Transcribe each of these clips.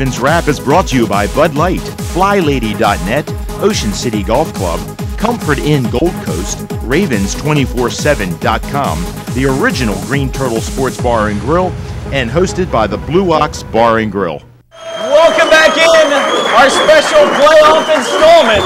Ravens Wrap is brought to you by Bud Light, FlyLady.net, Ocean City Golf Club, Comfort Inn Gold Coast, Ravens247.com, the original Green Turtle Sports Bar and Grill, and hosted by the Blue Ox Bar and Grill. Welcome back in our special playoff installment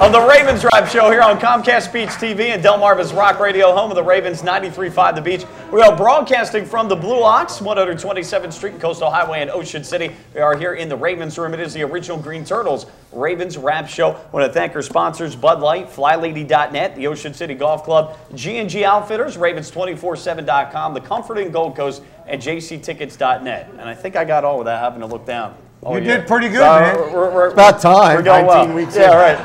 of the Ravens Wrap Show here on Comcast Beach TV and Delmarva's Rock Radio, home of the Ravens, 93.5 The Beach. We are broadcasting from the Blue Ox, 127th Street and Coastal Highway in Ocean City. We are here in the Ravens room. It is the original Green Turtles Ravens Wrap Show. I want to thank our sponsors, Bud Light, FlyLady.net, the Ocean City Golf Club, G&G Outfitters, Ravens247.com, the Comfort Inn Gold Coast, and JCTickets.net. And I think I got all of that having to look down. You did pretty good, man. It's about time. We're going 19 well. weeks yeah, in. right.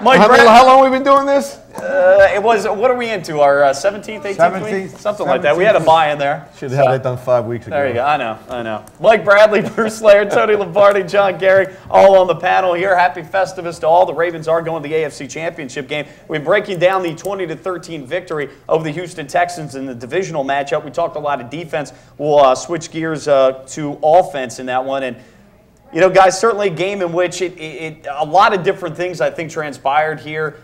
Mike, how long have we been doing this? It was, what are we into, our 17th, 18th week? Something like that. We had a buy in there. Should have had that done 5 weeks ago. There you go. I know. Mike Bradley, Bruce Laird, Tony Lombardi, John Gehrig, all on the panel here. Happy Festivus to all. The Ravens are going to the AFC Championship game. We're breaking down the 20-13 victory over the Houston Texans in the divisional matchup. We talked a lot of defense. We'll switch gears to offense in that one. And you know, guys, certainly a game in which a lot of different things, I think, transpired here.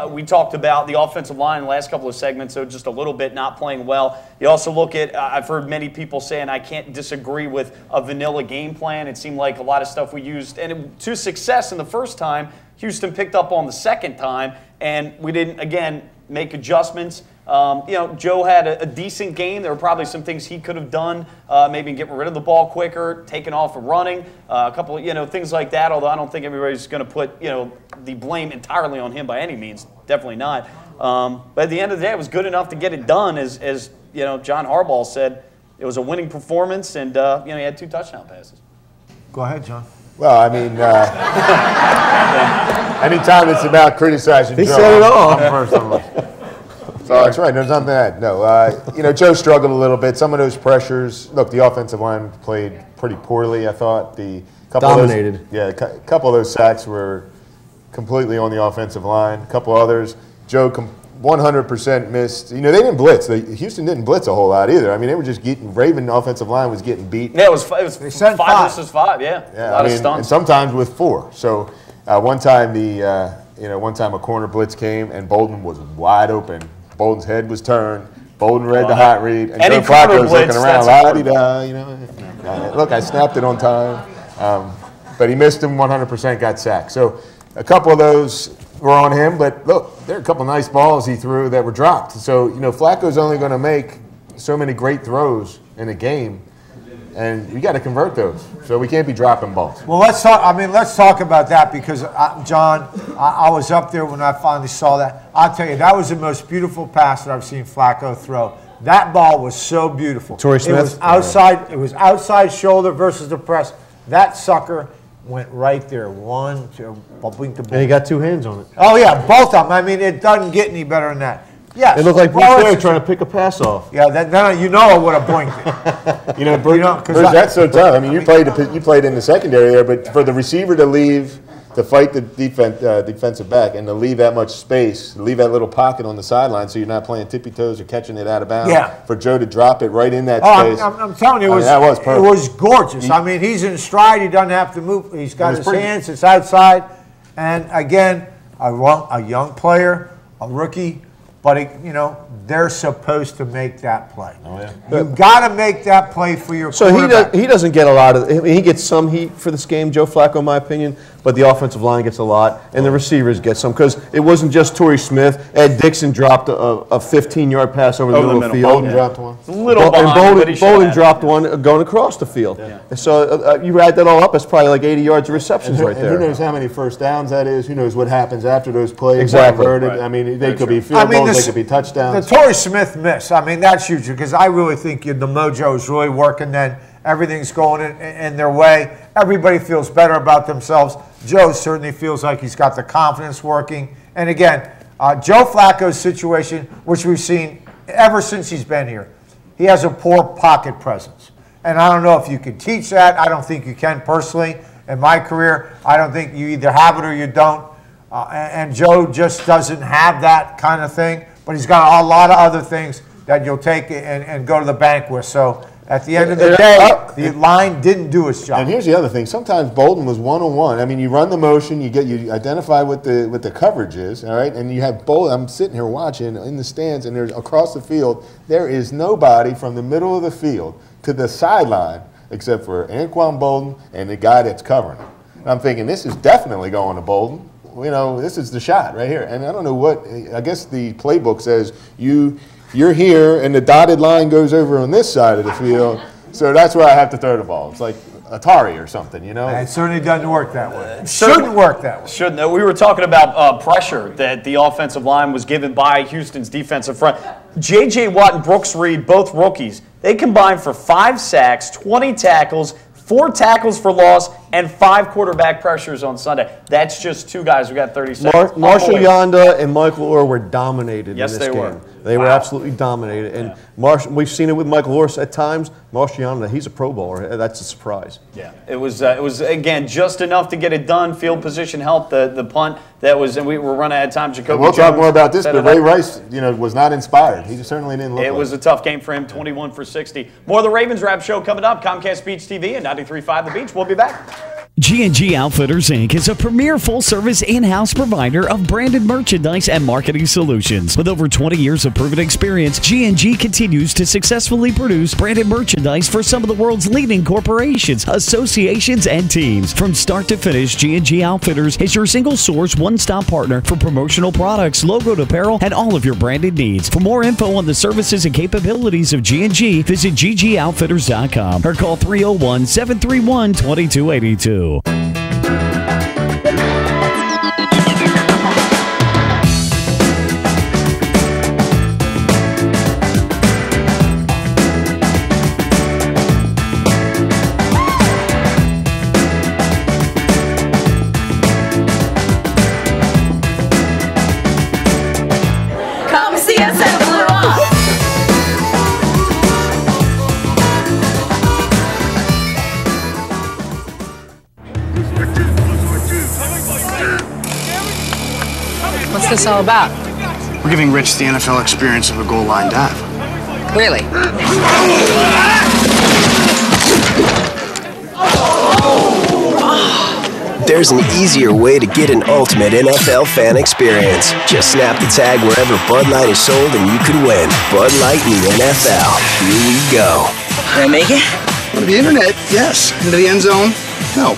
We talked about the offensive line in the last couple of segments, so just a little bit not playing well. You also look at, I've heard many people saying I can't disagree with a vanilla game plan. It seemed like a lot of stuff we used, and to success in the first time, Houston picked up on the second time, and we didn't, again, make adjustments. Joe had a decent game. There were probably some things he could have done, maybe getting rid of the ball quicker, taking off and running, a couple of, things like that, although I don't think everybody's going to put, the blame entirely on him by any means. Definitely not. But at the end of the day, it was good enough to get it done. As John Harbaugh said, it was a winning performance, and, he had 2 touchdown passes. Go ahead, John. Well, I mean, anytime it's about criticizing Joe, he said it all. I'm first on the list. So that's right. There's nothing to that. No, Joe struggled a little bit. Some of those pressures. Look, the offensive line played pretty poorly. I thought dominated. A couple of those sacks were completely on the offensive line. A couple others, Joe 100% missed. They didn't blitz. Houston didn't blitz a whole lot either. I mean, they were just getting. Raven offensive line was getting beat. Yeah, it was 5 versus 5. Yeah, a lot of stunts. And sometimes with 4. So one time a corner blitz came and Bolden was wide open. Bolden's head was turned. Bolden read the hot read, and Joe Flacco's looking around, la-di-da, Look, I snapped it on time, but he missed him 100%, got sacked. So a couple of those were on him, but look, there are a couple of nice balls he threw that were dropped. So, Flacco's only going to make so many great throws in a game, and you got to convert those. So we can't be dropping balls. Well, let's talk about that because, John, I was up there when I finally saw that. I'll tell you, that was the most beautiful pass that I've seen Flacco throw. That ball was so beautiful. Torrey Smith? It was outside shoulder versus the press. That sucker went right there. 1, 2, blink the ball. And he got 2 hands on it. Oh, yeah, both of them. I mean, it doesn't get any better than that. Yes. It looked like Bruce Laird trying to pick a pass off. Yeah, I would have blinked it. Bruce, that's so tough. I mean, you played in the secondary there, but for the receiver to leave to fight the defensive back and to leave that much space, leave that little pocket on the sideline so you're not playing tippy toes or catching it out of bounds. Yeah. For Joe to drop it right in that space. I'm telling you, that was perfect. It was gorgeous. He's in stride. He doesn't have to move. He's got his hands. It's outside. And again, a young player, a rookie. But, they're supposed to make that play. Oh, yeah. You've got to make that play for your quarterback. So he doesn't get a lot of – he gets some heat for this game, Joe Flacco, in my opinion, but the offensive line gets a lot, and the receivers get some because it wasn't just Torrey Smith. Ed Dixon dropped a 15-yard pass over the middle of the field. Bolden dropped one. A little behind, but he Bolden dropped one going across the field. Yeah. So you add that all up, it's probably like 80 yards of receptions right there. Who knows how many first downs that is? Who knows what happens after those plays? Exactly. Right. I mean, they could be field goals, they could be touchdowns. The Torrey Smith miss, that's huge because I really think the mojo is really working then. Everything's going in their way. Everybody feels better about themselves. Joe certainly feels like he's got the confidence working. And again, Joe Flacco's situation, which we've seen ever since he's been here, he has a poor pocket presence. And I don't know if you can teach that. I don't think you can personally. In my career, I don't think you either have it or you don't. And Joe just doesn't have that kind of thing. But he's got a lot of other things that you'll take and go to the bank with. So At the end of the day, the line didn't do its job. And here's the other thing. Sometimes Bolden was one-on-one. I mean, you run the motion, you identify what the coverage is, all right? And you have Bolden. I'm sitting here watching in the stands, and there's across the field, there is nobody from the middle of the field to the sideline except for Anquan Bolden and the guy that's covering him. And I'm thinking, this is definitely going to Bolden. You know, this is the shot right here. And I don't know what, I guess the playbook says you're here and the dotted line goes over on this side of the field. So that's where I have to throw the ball. It's like Atari or something, you know? It certainly doesn't work that way. It shouldn't work that way. Shouldn't. We were talking about pressure that the offensive line was given by Houston's defensive front. J.J. Watt and Brooks Reed, both rookies, they combined for 5 sacks, 20 tackles, 4 tackles for loss, and 5 quarterback pressures on Sunday. That's just 2 guys who got 30 seconds. Marshall Yanda and Michael Orr were dominated in this game. Were. They were absolutely dominated. And we've seen it with Michael Orr at times. Marshall Yanda, he's a Pro Bowler. That's a surprise. Yeah, it was again just enough to get it done. Field position helped. The punt that was, and we were running out of time. Jacoby we'll Jones talk more about this, but Ray Rice, was not inspired. He certainly didn't look. It was a tough game for him. 21 for 60. More of the Ravens Wrap Show coming up. Comcast Beach TV and 93.5 The Beach. We'll be back. G&G Outfitters, Inc. is a premier full-service in-house provider of branded merchandise and marketing solutions. With over 20 years of proven experience, G&G continues to successfully produce branded merchandise for some of the world's leading corporations, associations, and teams. From start to finish, G&G Outfitters is your single-source, one-stop partner for promotional products, logoed apparel, and all of your branded needs. For more info on the services and capabilities of G&G, visit ggoutfitters.com or call 301-731-2282. Come see us at Blue Ox. What's this all about? We're giving Rich the NFL experience of a goal line dive. Really? There's an easier way to get an ultimate NFL fan experience. Just snap the tag wherever Bud Light is sold and you could win. Bud Light in the NFL. Here we go. Can I make it? On the internet, yes. Into the end zone, no.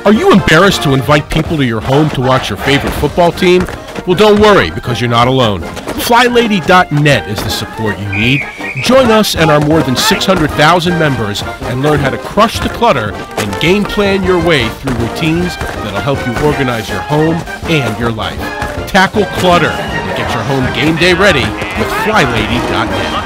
Are you embarrassed to invite people to your home to watch your favorite football team? Well, don't worry, because you're not alone. FlyLady.net is the support you need. Join us and our more than 600,000 members and learn how to crush the clutter and game plan your way through routines that'll help you organize your home and your life. Tackle clutter and get your home game day ready with FlyLady.net.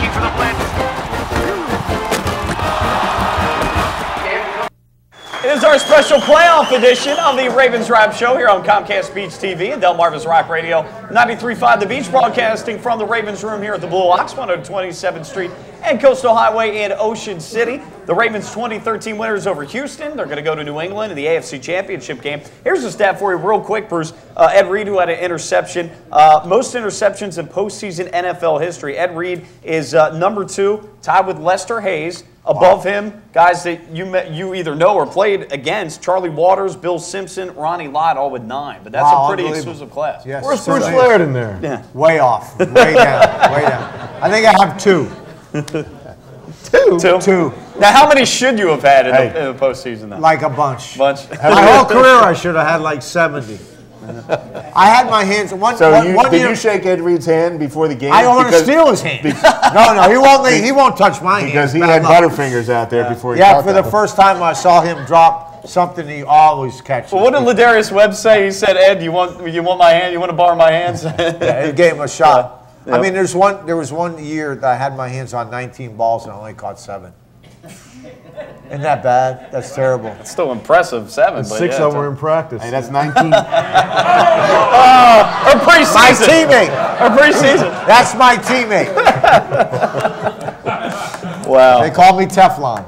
It is our special playoff edition of the Ravens Wrap Show here on Comcast Beach TV and Delmarva's Rock Radio 93.5 The Beach, broadcasting from the Ravens Room here at the Blue Ox, 127th Street and Coastal Highway in Ocean City. The Ravens 2013 winners over Houston. They're going to go to New England in the AFC Championship game. Here's a stat for you real quick, Bruce. Ed Reed, who had an interception. Most interceptions in postseason NFL history. Ed Reed is number 2, tied with Lester Hayes. Above him, guys that you either know or played against, Charlie Waters, Bill Simpson, Ronnie Lott, all with 9. But that's a pretty exclusive class. Yes, Where's Bruce Laird in there? Yeah. Way off. Way down. Way down. I think I have 2. Two. Now, how many should you have had in the postseason then? Like a bunch. My whole career, I should have had like 70. I had my hands. Did you shake Ed Reed's hand before the game? I don't want to steal his hand. No, he won't touch my hand. Because he had Butterfingers out there before he for the first time I saw him drop something he always catches. Well, what did Ladarius Webb say? He said, Ed, you want my hand? You want to borrow my hands? He gave him a shot. Yeah. I mean, there was one year that I had my hands on 19 balls and I only caught 7. Isn't that bad? That's terrible. It's still impressive, 7. And 6 of them were in practice. Hey, that's 19. Or preseason. My teammate. Or preseason. That's my teammate. Wow. They call me Teflon.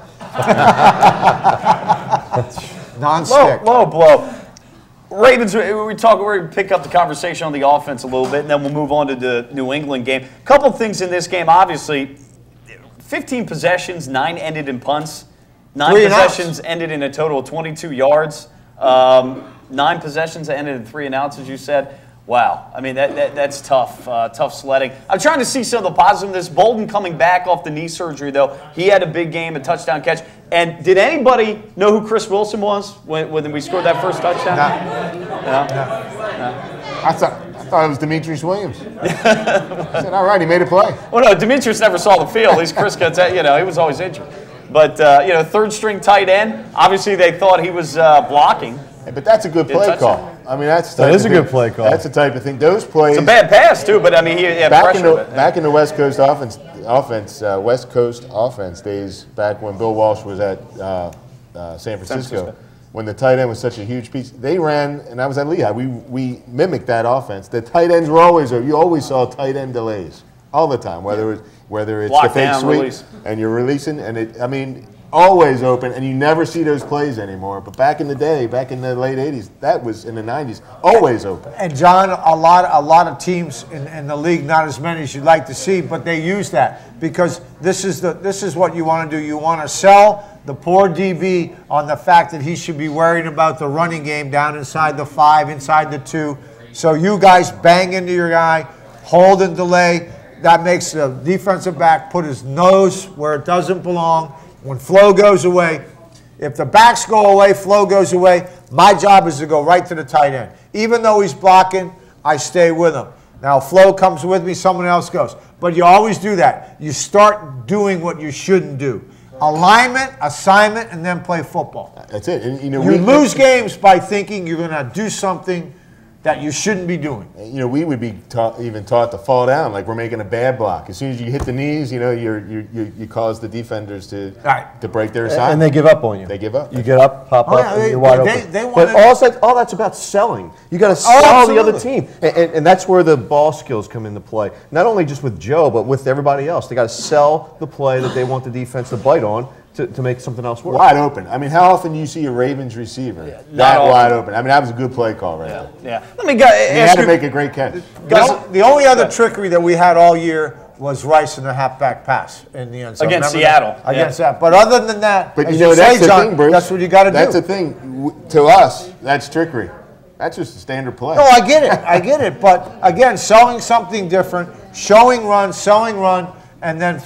Non-stick. Low blow. Ravens, we're going to pick up the conversation on the offense a little bit, and then we'll move on to the New England game. A couple things in this game, obviously. 15 possessions, 9 ended in punts. 9 3 and possessions ended in a total of 22 yards. 9 possessions ended in 3 and outs, as you said. Wow. I mean, that's tough, tough sledding. I'm trying to see some of the positive in this. Bolden coming back off the knee surgery, though. He had a big game, a touchdown catch. And did anybody know who Chris Wilson was when we scored that first touchdown? No. I thought it was Demetrius Williams. I said, all right, he made a play. Well, no, Demetrius never saw the field. At least Chris gets that. He was always injured. But, third string tight end. Obviously, they thought he was blocking. Yeah, but that's a good play call. I mean, that is a good play call. That's the type of thing. Those plays. It's a bad pass too, but I mean, he had pressure. Back in the West Coast West Coast offense days, back when Bill Walsh was at San Francisco, when the tight end was such a huge piece, they ran, and I was at Lehigh. We mimicked that offense. The tight ends were always there. You always saw tight end delays all the time, whether it's the fake sweep and you're releasing, and always open, and you never see those plays anymore. But back in the day, back in the late 80s, that was in the 90s, always open. And John, a lot of teams in the league, not as many as you'd like to see, but they use that because this is what you want to do. You want to sell the poor DB on the fact that he should be worrying about the running game down inside the 5, inside the 2. So you guys bang into your guy, hold and delay. That makes the defensive back put his nose where it doesn't belong. When flow goes away, if the backs go away, flow goes away, my job is to go right to the tight end. Even though he's blocking, I stay with him. Now, flow comes with me, someone else goes. But you always do that. You start doing what you shouldn't do. Alignment, assignment, and then play football. That's it. And, you lose games by thinking you're going to do something that you shouldn't be doing. We would be even taught to fall down, like we're making a bad block. As soon as you hit the knees, you cause the defenders to break their assignment. And they give up on you. They give up. You get up, pop up, and you're wide open. But all that's about selling. You got to sell the other team, and that's where the ball skills come into play. Not only just with Joe, but with everybody else. They got to sell the play that they want the defense to bite on. To make something else work. Wide open. I mean, how often do you see a Ravens receiver that wide open? I mean, that was a good play call right there. Yeah. Let me go. He had to make a great catch. The only other trickery that we had all year was Rice in the halfback pass in the end zone. Against Seattle. Against that. But other than that, but that's the thing, Bruce. That's what you got to do. That's the thing. To us, that's trickery. That's just a standard play. No, I get it. But again, selling something different, selling run, and then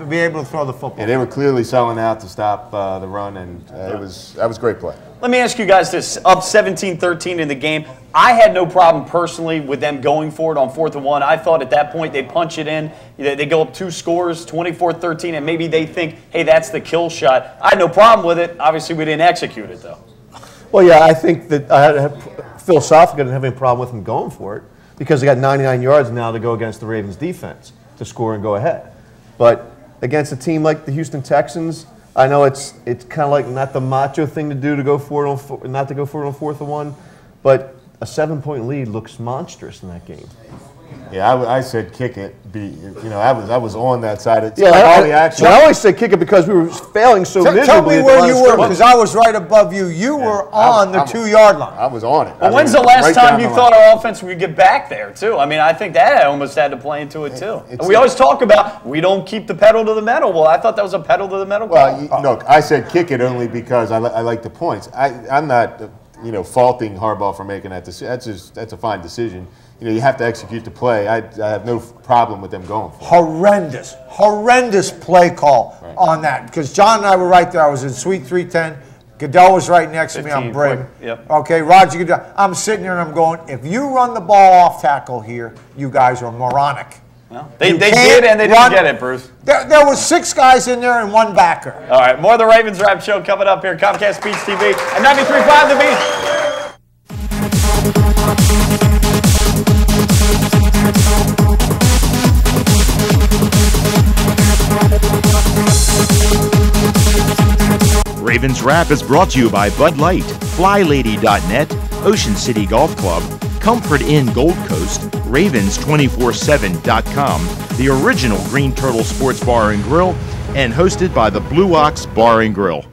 be able to throw the football. Yeah, they were clearly selling out to stop the run, and that was a great play. Let me ask you guys this. Up 17-13 in the game, I had no problem personally with them going for it on 4th and 1. I thought at that point they punch it in. They go up 2 scores, 24-13, and maybe they think, hey, that's the kill shot. I had no problem with it. Obviously, we didn't execute it, though. Well, yeah, I think that philosophically I didn't have any problem with them going for it because they got 99 yards now to go against the Ravens defense to score and go ahead. But against a team like the Houston Texans, I know it's kind of like not the macho thing to do to go for it on not to go for it on 4th and 1, but a 7-point lead looks monstrous in that game. Yeah, I said kick it. I was on that side. I always say kick it because we were failing so miserably. Tell me where you were because I was right above you. You were on the 2-yard line. I was on it. Well, when's the last time you thought our offense would get back there, too? I mean, I think that almost had to play into it, too. We always talk about we don't keep the pedal to the metal. Well, I thought that was a pedal to the metal call. Well, look, I said kick it only because I like the points. I'm not faulting Harbaugh for making that decision. That's a fine decision. You have to execute the play. I have no problem with them going for it. Horrendous play call on that. Because John and I were right there. I was in Suite 310. Goodell was right next to me on Brim. Yep. Okay, Roger Goodell. I'm sitting here and I'm going, if you run the ball off tackle here, you guys are moronic. Well, they did, and they didn't get it, Bruce. There was 6 guys in there and 1 backer. All right, more of the Ravens Wrap Show coming up here. Comcast Beach TV and 93.5 The Beach. Ravens Wrap is brought to you by Bud Light, FlyLady.net, Ocean City Golf Club, Comfort Inn Gold Coast, Ravens247.com, the original Green Turtle Sports Bar and Grill, and hosted by the Blue Ox Bar and Grill.